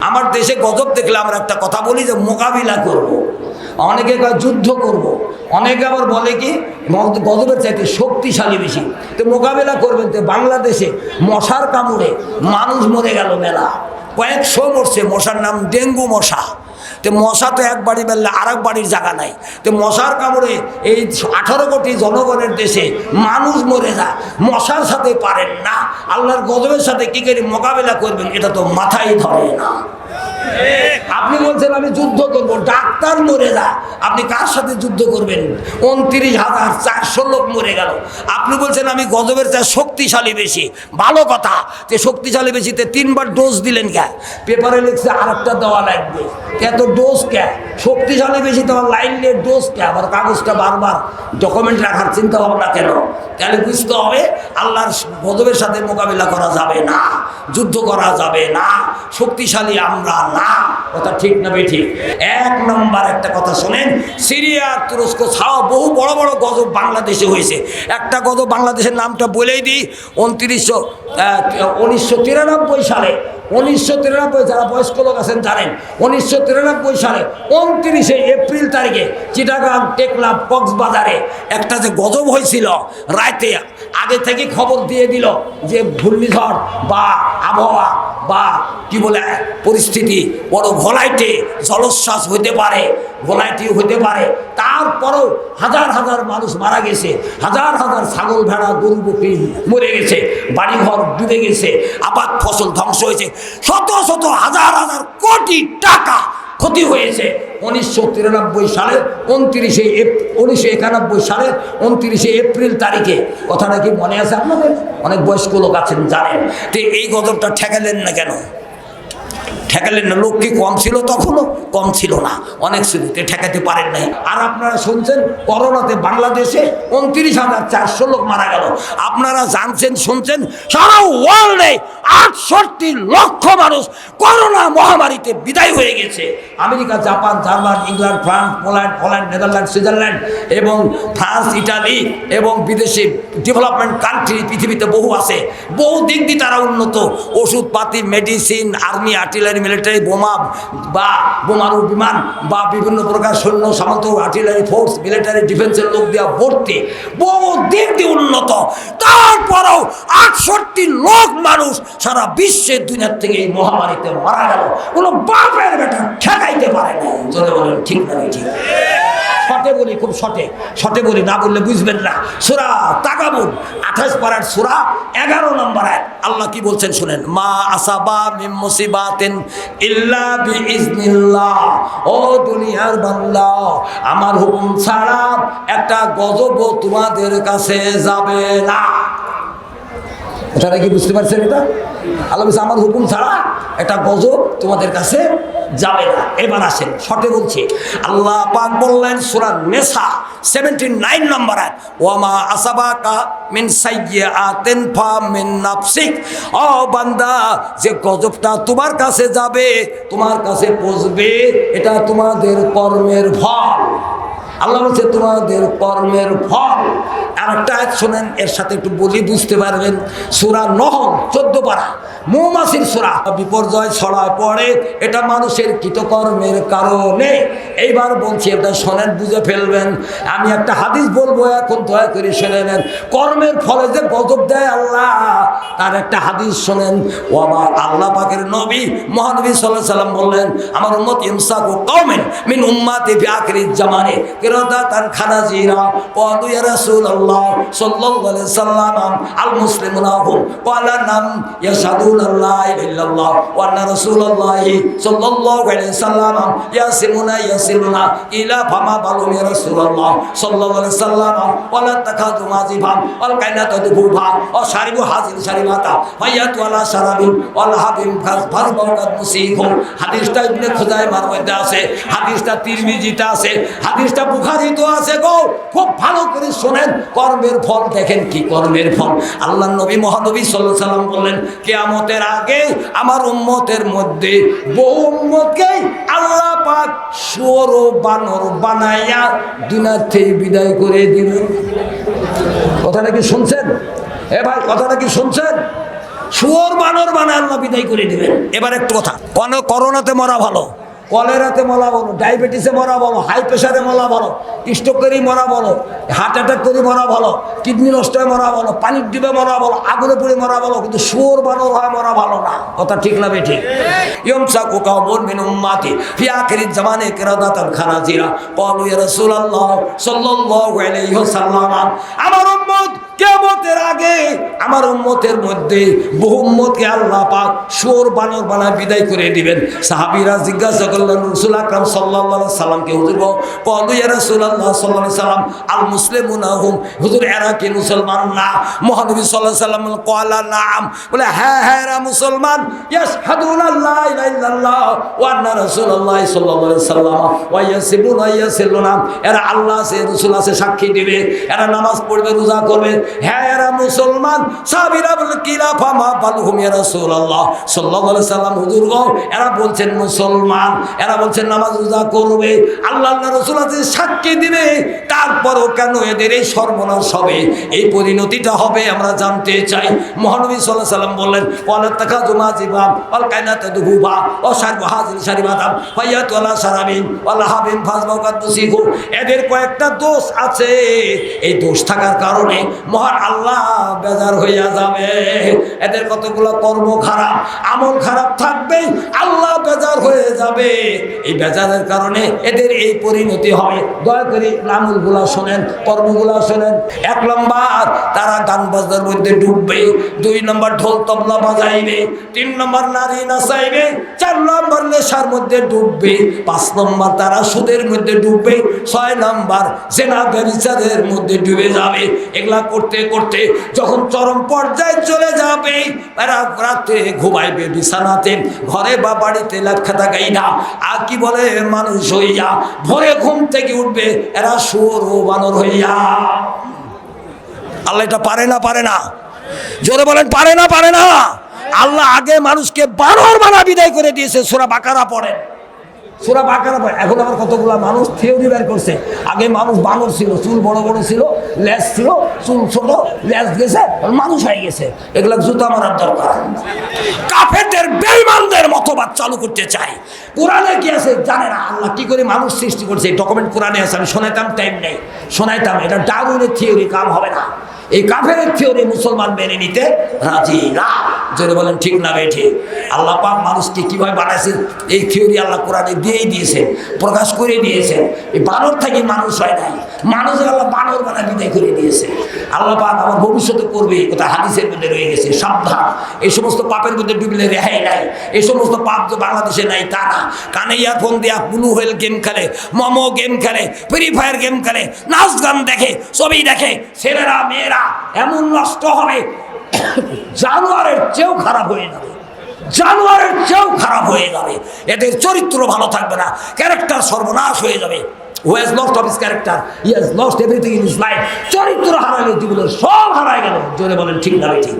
আমার দেশে গজব দেখলে আমরা একটা কথা বলি যে মোকাবিলা করব। অনেকে কয় যুদ্ধ করব। অনেকে আবার বলে কি গজবের চাইতে শক্তিশালী বেশি, তো মোকাবিলা করবেন। তো বাংলাদেশে মশার কামড়ে মানুষ মরে গেল মেলা, কয়েকশো মরছে। মশার নাম ডেঙ্গু মশা। তো মশা তো এক বাড়ি বেরলে আর এক বাড়ির জায়গা নাই। তো মশার কামড়ে এই 18 কোটি জনগণের দেশে মানুষ মরে যায়। মশার সাথে পারেন না, আল্লাহর গজবের সাথে কি করে মোকাবেলা করবেন এটা তো মাথায় ধরে না। আপনি বলছেন আমি যুদ্ধ করবো, ডাক্তার মরে যায়, আপনি কার সাথে যুদ্ধ করবেন? 29,400 লোক মরে গেল। আপনি বলছেন আমি গজবের চেয়ে শক্তিশালী বেশি। ভালো কথা, যে শক্তিশালী বেশিতে 3বার ডোজ দিলেন কে? পেপারে লিখছে আরেকটা দেওয়া লাগবে। এত ডোজ কে? শক্তিশালী বেশি দেওয়ার লাইন নিয়ে ডোজ কে? আবার কাগজটা বারবার ডকুমেন্ট রাখার চিন্তা ভাবনা কেন? তাহলে বুঝতে হবে আল্লাহর গজবের সাথে মোকাবিলা করা যাবে না, যুদ্ধ করা যাবে না, শক্তিশালী আমরা না। কথা ঠিক না বেঠিক? 1 নম্বর একটা কথা শোনেন, সিরিয়া তুরস্ক ছাড়াও বহু বড় বড় গজব বাংলাদেশে হয়েছে। একটা গজব বাংলাদেশের নামটা বলেই দিই। 1993 সালে, 1993, যারা বয়স্ক লোক আছেন জানেন, 1993 সালে 29 এপ্রিল তারিখে চিটাগাং, টেকনাফ, কক্সবাজারে একটা যে গজব হয়েছিল রাতে, আগে থেকে খবর দিয়ে দিল যে ঘূর্ণিঝড় বা আবহাওয়া বা কি বলে পরিস্থিতি বড় ঘোলাইটে জলোচ্ছ্বাস হইতে পারে, ঘোলাইটি হইতে পারে। তারপরেও হাজার হাজার মানুষ মারা গেছে, হাজার হাজার ছাগল, ভেড়া, গরু, বকরি মরে গেছে, বাড়িঘর ডুবে গেছে, আবাদ ফসল ধ্বংস হয়েছে, শত শত হাজার হাজার কোটি টাকা ক্ষতি হয়েছে। 1993 সালের 1991 সালের 29 এপ্রিল তারিখে। কথাটা কি মনে আছে আপনাদের? অনেক বয়স্ক লোক আছেন জানেন। তো এই গজবটা ঠেকালেন না কেন? ঠেকালেন না। লোক কি কম ছিল? তখনও কম ছিল না, অনেক ছিল, ঠেকাতে পারেন নাই। আর আপনারা শুনছেন করোনাতে বাংলাদেশে 29,400 লোক মারা গেল। আপনারা জানছেন, শুনছেন, সারা ওয়ার্ল্ডে 68 লক্ষ মানুষ করোনা মহামারীতে বিদায় হয়ে গেছে। America, Japan, German, England, France, Poland, Holland, Netherland, Switzerland এবং ফ্রান্স, ইটালি এবং বিদেশি ডেভেলপমেন্ট কান্ট্রি পৃথিবীতে বহু আছে। বহু দিক দিয়ে তারা উন্নত। ওষুধপাতি, মেডিসিন, আর্মি, আর্টিলারি, মিলিটারি, বোমা বা বোমারু বিমান বা বিভিন্ন প্রকার সৈন্য সামন্ত, আর্টিলারি ফোর্স, মিলিটারি ডিফেন্সের লোক দেওয়া ভর্তি, বহু দিক দিয়ে উন্নত। তারপরেও 68 লক্ষ মানুষ সারা বিশ্বের দুনিয়ার থেকে এই মহামারীতে মারা গেল। কোনো বাপের বেটা ঠেকাইতে পারে না। যদি বলেন ঠিক না ঠিক? শর্টে বলি, খুব শর্টে বলি, না বললে বুঝবেন না। সূরা তাগাবুন 28 পারার সূরা 11 নম্বর আয়াত। আল্লাহ কি বলছেন শুনেন, মা আসাবা মিন মুসিবাতিন ইল্লা বিইজনিল্লাহ। ও দুনিয়ার বান্দা, আমার হুকুম ছাড়া একটা গজব তোমাদের কাছে যাবে না। এটা কি বুঝতে পারছেন? এটা আল্লাহ বলছে আমার হুকুম ছাড়া একটা গজব তোমাদের কাছে যাবে না। এবার আসেন শর্টে বলছি। আল্লাহ পাক বললেন সূরা নিসা 79 নম্বর আয়াত, ওয়ামা আসাবাকা মিন সাইয়্যাতিন ফামিন নাফসিক। ও বান্দা, যে গজবটা তোমার কাছে যাবে, তোমার কাছে পৌঁছবে, এটা তোমাদের কর্মের ফল। আল্লাহ বলছে তোমাদের কর্মের ফল। আর একটা আয়াত শোনেন, এর সাথে একটু বলি, বুঝতে পারবেন। সূরা নহল 14 পারা, মৌমাছির সূরা। বিপর্যয় ছড়ায় পড়ে এটা মানুষের কৃতকর্মের কারণে। এইবার বলছি, এটা শোনেন, বুঝে ফেলবেন। আমি একটা হাদিস বলবো, এখন দয়া করে শুনে নেন। কর্মের ফলে যে গজব দেয় আল্লাহ, তার একটা হাদিস শোনেন। ও আমার আল্লাহ পাকের নবী মহানবী সাল্লাল্লাহু আলাইহি সাল্লাম বললেন, আমার উম্মত ইমসাকু কওমিন মিন উম্মতি ফি আখিরিজ জামানে কিরাদাতান খানাজিরা। ক্বালু ইয়া রাসূলুল্লাহ সাল্লাল্লাহু আলাইহি সাল্লাম আল মুসলিমুনা হুম। ক্বালা নাম ইয়াশহাদুনা লা ইলাহা ইল্লাল্লাহ ওয়া আন্না রাসূলুল্লাহ সাল্লাল্লাহু আলাইহি সাল্লাম ইয়াসিমুনা ইলা ফামা বালুম ইয়া রাসূলুল্লাহ সাল্লাল্লাহু আলাইহি সাল্লাম ওয়ালা তাকাদু মাযিফা ওয়াল কাইনাতু দুফা ও শারিবু হাজির শারিবাতা ফায়াতু আলা শারাবিন ওয়াল হাবিম ফারবাকাত মুসিফু। হাদিসটা ইবনে খুজাইমার মধ্যে আছে, হাদিসটা তিরমিজিতে আছে, হাদিসটা বুখারীতে আছে। গো খুব ভালো করে শুনেন, কর্মের ফল দেখেন কি কর্মের ফল। আল্লাহর নবী মহানবী সাল্লাল্লাহু আলাইহি সাল্লাম বললেন, কিয়ামতের আগে আমার উম্মতের মধ্যে বহু উম্মতকে আল্লাহ পাক শুয়োর ও বানর বানাইয়া দুনিয়া থেকে বিদায় করে দিবেন। কথাটা কি শুনছেন? এ ভাই, কথাটা কি শুনছেন? শুয়োর বানর বানায় আল্লাহ বিদায় করে দিবেন। এবার একটু কথা, করোনাতে মরা ভালো, কলেরাতে মরা ভালো, ডায়াবেটিসে মরা ভালো, হাই প্রেশারে মরা ভালো, স্ট্রোক করে মরা ভালো, হার্ট অ্যাটাক করে মরা ভালো, কিডনি নষ্ট হয়ে মরা ভালো, পানির ডিবে মরা ভালো, আগুনে পুড়ে মরা ভালো, কিন্তু শুয়োর বানর হয় মরা ভালো না। কথা ঠিক না বে ঠিক? ইয়মসাকু কাওমুন মিন উম্মতি ফি আখিরিজ জামানে কিরাদাতান খানাজিরা ক্বালু ইয়া রাসূলুল্লাহ সাল্লাল্লাহু আলাইহি ওয়াসাল্লাম, আমার উম্মত কিয়ামতের আগে আমার উম্মতের মধ্যে বহু উম্মতকে আল্লাহ পাক শুয়োর বানর বানায় বিদায় করে দিবেন। সাহাবীরা জিজ্ঞাসা করলেন রাসূল আকরাম সাল্লাল্লাহু আলাইহি সাল্লামকে, হুজুর গো, ক্বালু ইয়া রাসূলুল্লাহ সাল্লাল্লাহু আলাইহি সাল্লাম আল মুসলিমুনা হুম, হুজুর এরা কি মুসলমান না? মহানবী সাল্লাল্লাহু আলাইহি সাল্লাম ক্বালা নাম, বলে হ্যাঁ হ্যাঁ এরা মুসলমান, ইয়াশহাদুনা লা ইলাহা ইল্লাল্লাহ ওয়া আন্না রাসূলুল্লাহ সাল্লাল্লাহু আলাইহি সাল্লাম ওয়া ইয়াসিবুনা ইয়াসিলুনা, এরা আল্লাহ আছে রাসূল আছে সাক্ষী দিবে, এরা নামাজ পড়বে রোজা করবে, হ্যাঁ এরা মুসলমান। সাহাবীরা বলে কিলা ফামা বালহুম ইয়া রাসূলুল্লাহ সাল্লাল্লাহু আলাইহি সাল্লাম, হুজুর গো এরা বলছেন মুসলমান, এরা বলছেন নামাজ রোজা করবে, আল্লাহ রাসূল আছে সাক্ষী দিবে, তারপরও কেন এদের এই সর্বনাশ হবে, এই পরিণতিটা হবে আমরা জানতে চাই। মহানবী সাল্লাল্লাহু আলাইহি সাল্লাম বললেন ওয়ালা তাকাজু মাজিবাম ওয়াল কায়নাতু দুহুবা ওয়া শারবু হাযিল শারিবাতাম ফায়াতু আলা শারাবিন ওয়াল হাবিন ফাজমাকাত তুসিগু, এদের কয়েকটা দোষ আছে, এই দোষ থাকার কারণে মহান আল্লাহ বেজার হইয়া যাবে। এদের কতগুলো কর্ম খারাপ, আমল খারাপ থাকবে, আল্লাহ বেজার হয়ে যাবে, এই বেজারের কারণে এদের এই পরিণতি হবে। দয়া করে আমলগুলা শোনেন, কর্মগুলা শোনেন। 1 নম্বর তারা গান বাজনার মধ্যে ডুববে, 2 নম্বর ঢোল তবলা বাজাইবে, 3 নম্বর নারী নাচাইবে, 4 নম্বর নেশার মধ্যে ডুববে, 5 নম্বর তারা সুদের মধ্যে ডুববে, 6 নম্বর জেনা ব্যভিচারের মধ্যে ডুবে যাবে। এগুলা করতে করতে যখন চরম পর্যায়ে চলে যাবে, এরা রাতে ঘুমাইবে বিছানাতে, ঘরে বা বাড়িতে লেখা থাকাই না, আর কি বলে মানুষ হইয়া ভোরে ঘুম থেকে উঠবে এরা শুয়োর ও বানর হইয়া। আল্লাহ এটা পারে না? পারে না? জোরে বলেন পারে না? পারে না? আল্লাহ আগে মানুষকে বানর বানা বিদায় করে দিয়েছে। সূরা বাকারা পড়েন, সূরা বাকারা পড়েন। এখন আবার কতগুলা মানুষ থিওরি বের করছে, আগে মানুষ বানর ছিল, চুল বড় বড় ছিল, লেজ ছিল, চুল ছোট, লেজ গেছে, মানুষ হয়ে গেছে। এগুলা জুতা মারার দরকার। কাফেরদের বেঈমানদের মতবাদ চালু করতে চাই। কোরআনে কি আছে জানে না, আল্লাহ কি করে মানুষ সৃষ্টি করছে ডকুমেন্ট কোরআনে আছে। আমি শোনাইতাম, টাইম নেই, শোনাইতাম। এটা ডারউইনের থিওরি, কাম হবে না। এই কাফেরের থিওরি মুসলমান মেনে নিতে রাজি না। জোরে বলেন ঠিক না বেঠি? আল্লাহ পাক মানুষকে কিভাবে বানাইছেন এই থিওরি আল্লাহ কোরআনে দিয়েই দিয়েছেন, প্রকাশ করে দিয়েছেন। এই বানর থেকে মানুষ হয় নাই, মানুষের আল্লাহ বানর বানা বিদায় করে দিয়েছে। আল্লাহ পাক আমার ভবিষ্যতে করবে কথা হাদিসের মধ্যে রয়ে গেছে। সাবধান, এই সমস্ত পাপের মধ্যে ডুবলে রেহাই নাই। এই সমস্ত পাপ যে বাংলাদেশে নাই তা না। কানে ইয়ারফোন দেয়া ব্লু হোয়েল গেম খেলে, মোমো গেম খেলে, ফ্রি ফায়ার গেম খেলে, নাচ গান দেখে, ছবি দেখে, ছেলেরা মেয়েরা এমন নষ্ট হবে, জানোয়ারের চেয়েও খারাপ হয়ে যাবে, জানোয়ারের চেয়েও খারাপ হয়ে যাবে। এদের চরিত্র ভালো থাকবে না, ক্যারেক্টার সর্বনাশ হয়ে যাবে। Who has lost of his character, he has lost everything in his life. চরিত্র হারালে জীবনের সব হারায় গেল। জোরে বলেন ঠিক না ঠিক?